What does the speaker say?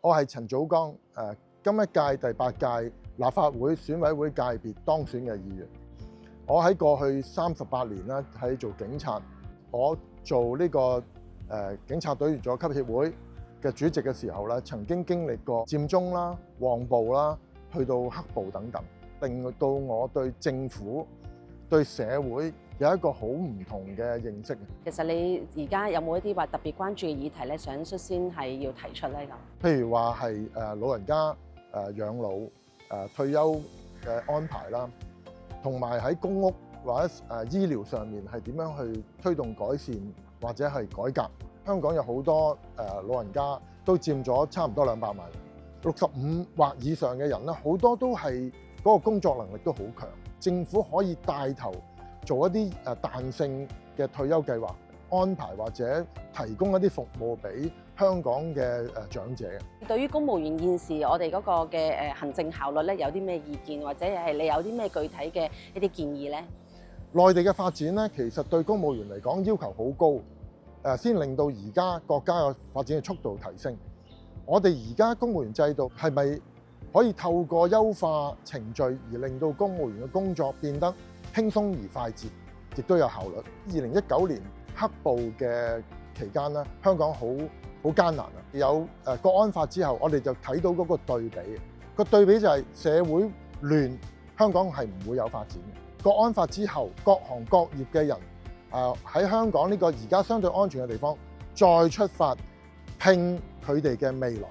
我係陳祖光，今一屆第8屆立法會選委會界別當選嘅議員。我喺過去38年啦，喺做警察，我做呢個警察隊員佐級協會嘅主席嘅時候咧，曾經經歷過佔中啦、旺暴啦，去到黑暴等等，令到我對政府、對社會有一個好唔同嘅認識。其實你而家有冇一啲話特別關注嘅議題咧，想率先係要提出咧咁？譬如話係老人家養老、退休嘅安排啦，同埋喺公屋或者醫療上面係點樣去推動改善或者係改革。香港有好多老人家都佔咗差唔多200萬，65或以上嘅人咧，好多都係嗰個工作能力都好強。政府可以帶頭做一啲彈性嘅退休計劃安排，或者提供一啲服務俾香港嘅長者。對於公務員現時我哋嗰個嘅行政效率咧，有啲咩意見，或者係你有啲咩具體嘅一啲建議咧？內地嘅發展咧，其實對公務員嚟講要求好高，先令到而家國家嘅發展嘅速度提升。我哋而家公務員制度係咪可以透過優化程序而令到公務員嘅工作變得輕鬆而快捷，亦都有效率。2019年黑暴嘅期間咧，香港好艱難啊！有國安法之後，我哋就睇到嗰個對比，個對比就係社會亂，香港係唔會有發展嘅。國安法之後，各行各業嘅人喺香港呢個而家相對安全嘅地方再出發，拼佢哋嘅未來。